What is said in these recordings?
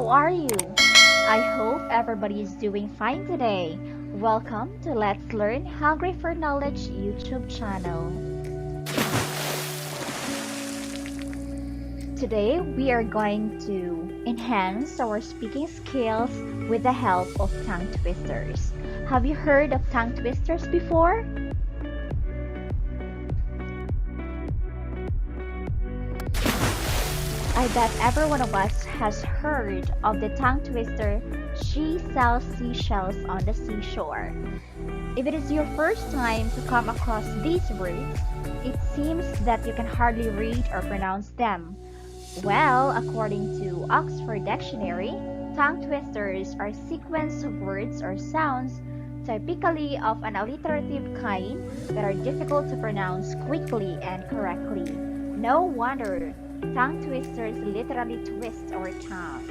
are you? I hope everybody is doing fine today. Welcome to Let's Learn Hungry for Knowledge YouTube channel. Today we are going to enhance our speaking skills with the help of tongue twisters. Have you heard of tongue twisters before? I bet every one of us has heard of the tongue twister, "She sells seashells on the seashore." If it is your first time to come across these words, it seems that you can hardly read or pronounce them. Well, according to Oxford Dictionary, tongue twisters are sequence of words or sounds, typically of an alliterative kind, that are difficult to pronounce quickly and correctly. No wonder tongue twisters literally twist our tongue.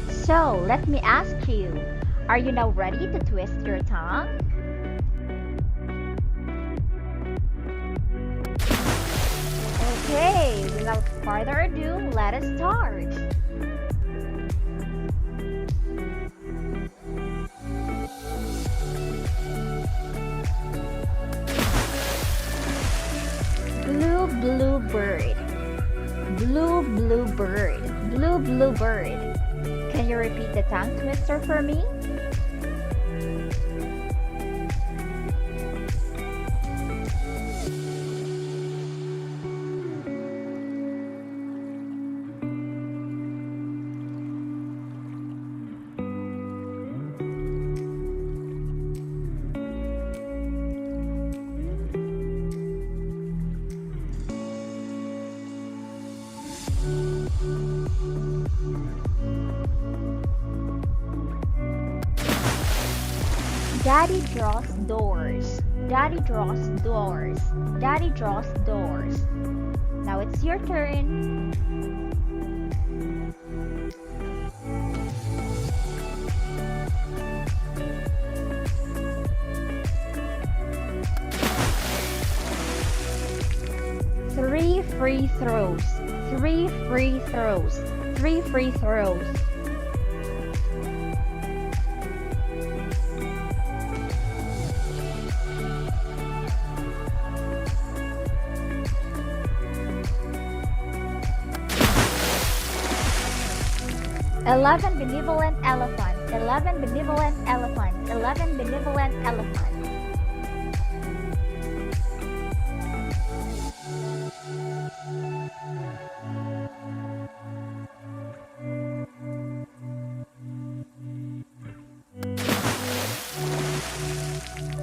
So, let me ask you, are you now ready to twist your tongue? Okay, without further ado, let us start. Blue, blue bird. Blue, blue bird. Blue, blue bird. Can you repeat the tongue twister for me? Daddy draws doors. Daddy draws doors. Daddy draws doors. Now it's your turn. Three free throws. Three free throws. Three free throws. Eleven benevolent elephants. 11 benevolent elephants. 11 benevolent elephants.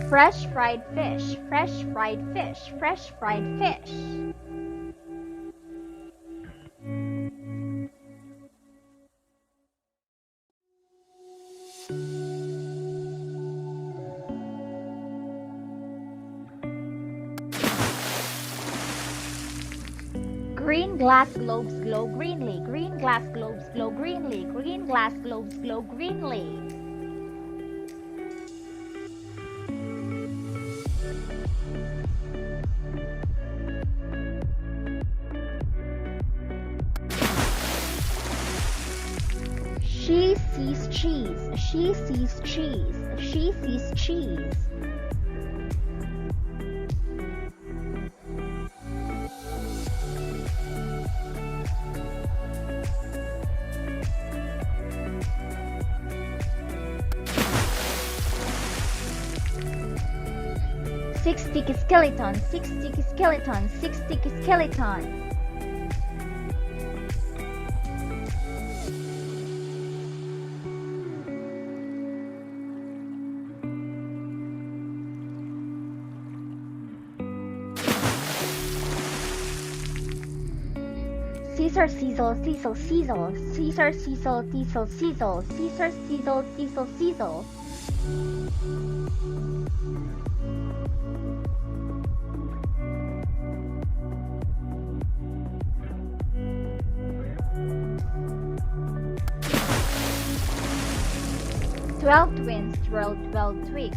Fresh fried fish. Fresh fried fish. Fresh fried fish. Green glass globes glow greenly. Green glass globes glow greenly. Green glass globes glow greenly. She sees cheese. She sees cheese. She sees cheese. Six sticky skeleton. Six sticky skeleton. Six sticky skeleton. Caesar sizzle, sizzle, sizzle. Caesar sizzle, sizzle, sizzle. Caesar sizzle, sizzle, sizzle. Twelve twins twirl 12 twigs.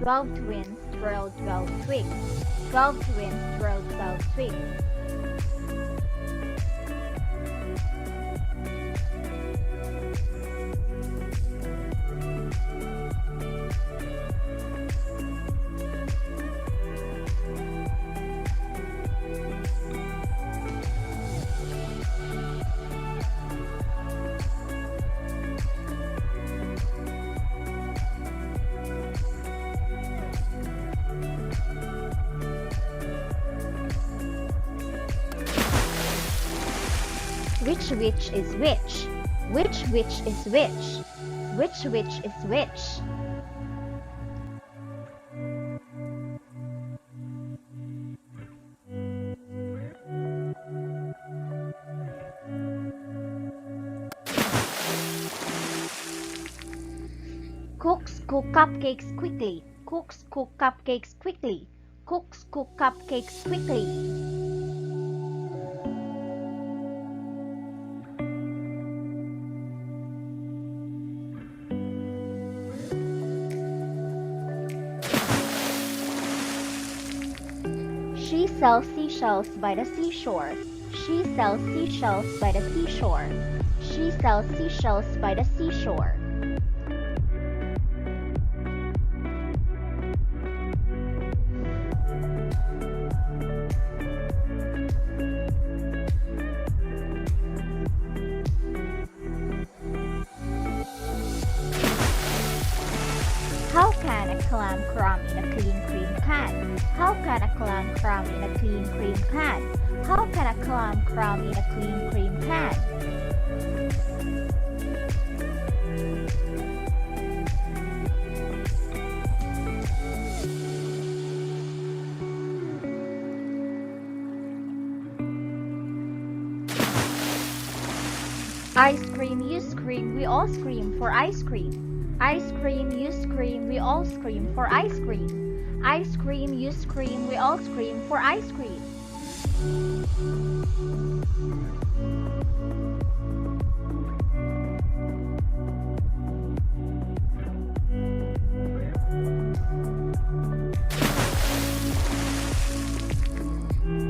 12 twins twirl 12 twigs. 12 twins twirl 12 twigs. Which is which? Which is which? Which is which? Cooks cook cupcakes quickly. Cooks cook cupcakes quickly. Cooks cook cupcakes quickly. She sells seashells by the seashore. She sells seashells by the seashore. She sells seashells by the seashore. How can a clam cram in a clean cream can? How can a clam cram in a clean cream can? How can a clam cram in a clean cream can? Ice cream, you scream, we all scream for ice cream. Ice cream, you scream, we all scream for ice cream. Ice cream, you scream, we all scream for ice cream.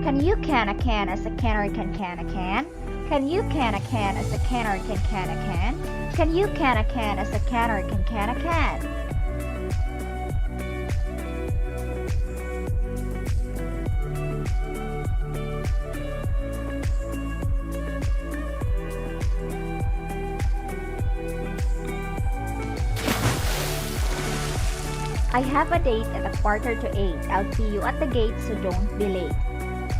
Can you can a can as a canary can a can? Can you can a can as a canary can a can? Can you can a can as a canary can a can? I have a date at 7:45. I'll see you at the gate, so don't be late.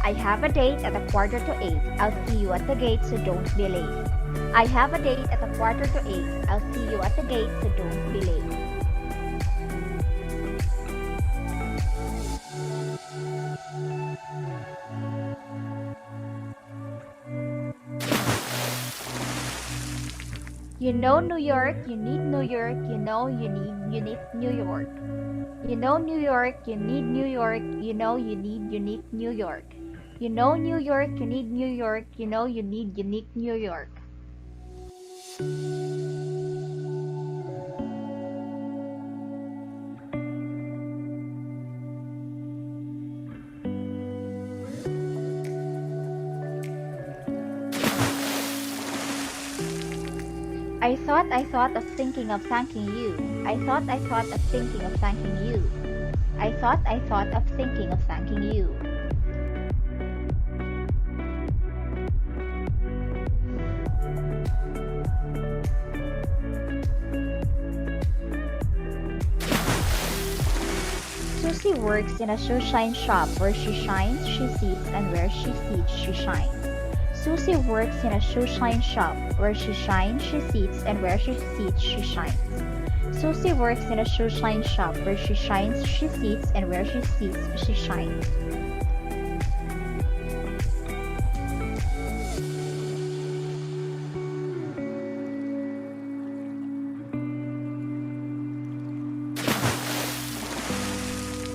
I have a date at 7:45. I'll see you at the gate, so don't be late. I have a date at 7:45. I'll see you at the gate, so don't be late. You know New York, you need New York, you know you need New York. You know New York, you need New York, you know you need unique New York. You know New York, you need New York, you know you need unique New York. I thought of thinking of thanking you. I thought of thinking of thanking you. I thought of thinking of thanking you. Susie works in a shoeshine shop. Where she shines, she seats, and where she seats, she shines. Susie works in a shoeshine shop. Where she shines, she seats, and where she seats, she shines. Susie works in a shoeshine shop. Where she shines, she seats, and where she seats, she shines.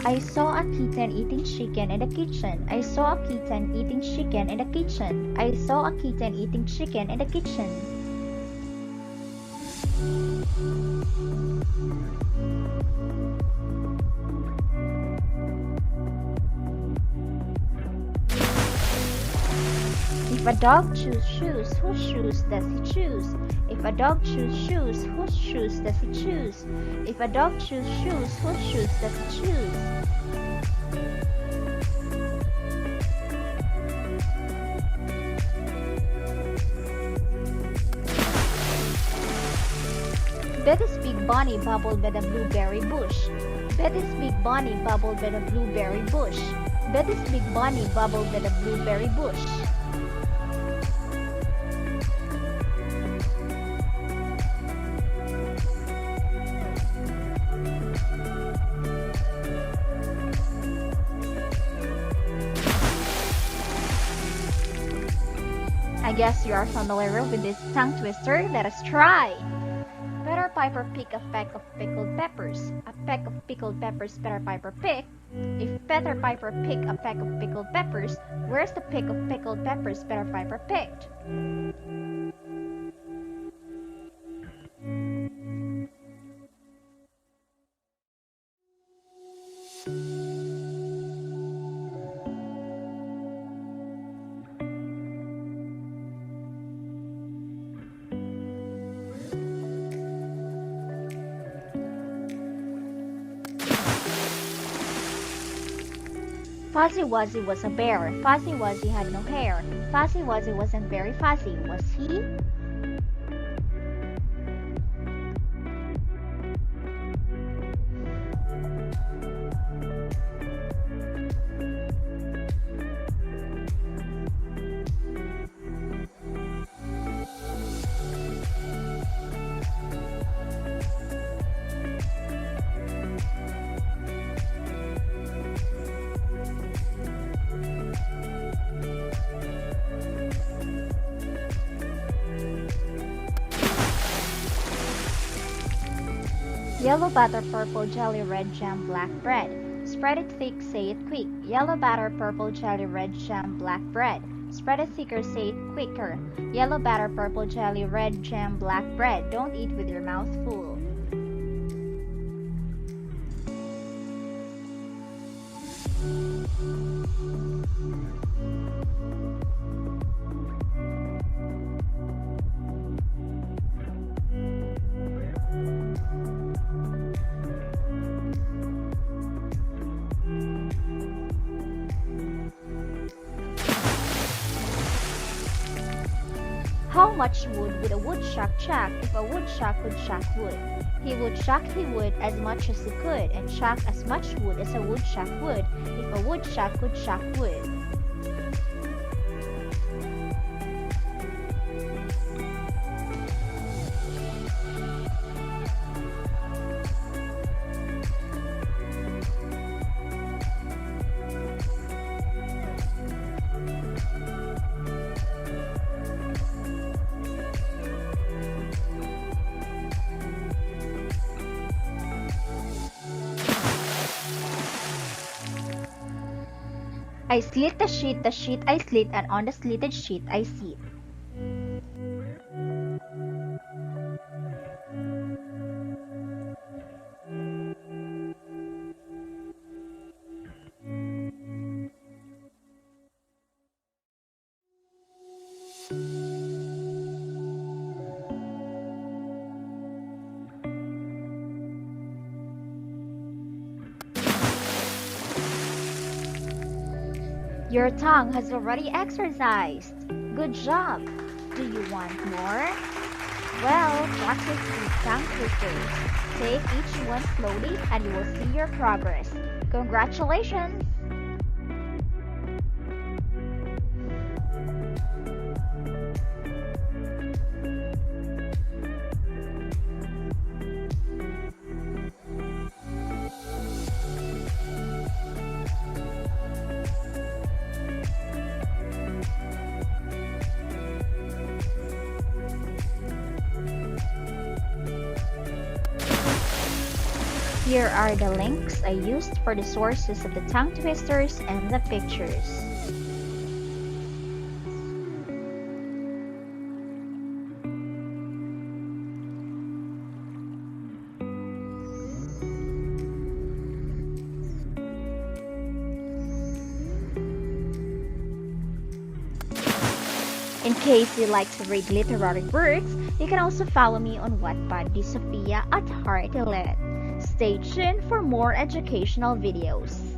I saw a kitten eating chicken in the kitchen. I saw a kitten eating chicken in the kitchen. I saw a kitten eating chicken in the kitchen. If a dog chooses shoes, whose shoes does he choose? If a dog chooses shoes, whose shoes does he choose? If a dog chooses shoes, whose shoes does he choose? Betty's big bunny bubbled by the blueberry bush. Betty's big bunny bubbled by the blueberry bush. Betty's big bunny bubbled by the blueberry bush. I guess you are familiar with this tongue twister. Let us try. Peter Piper picked a peck of pickled peppers. A peck of pickled peppers Peter Piper picked. If Peter Piper picked a peck of pickled peppers, where's the peck of pickled peppers Peter Piper picked? Fuzzy Wuzzy was a bear. Fuzzy Wuzzy had no hair. Fuzzy Wuzzy wasn't very fuzzy, was he? Yellow butter, purple jelly, red jam, black bread. Spread it thick, say it quick. Yellow butter, purple jelly, red jam, black bread. Spread it thicker, say it quicker. Yellow butter, purple jelly, red jam, black bread. Don't eat with your mouth full. How much wood would a woodchuck chuck if a woodchuck could chuck wood? He would chuck he would as much as he could, and chuck as much wood as a woodchuck would if a woodchuck could chuck wood. I slit the sheet I slit, and on the slitted sheet I sit. Your tongue has already exercised. Good job. Do you want more? Well, practice these tongue twisters. Take each one slowly and you will see your progress. Congratulations! Here are the links I used for the sources of the tongue twisters and the pictures. In case you like to read literary works, you can also follow me on Wattpad, Sophia at Heart Lit. Stay tuned for more educational videos.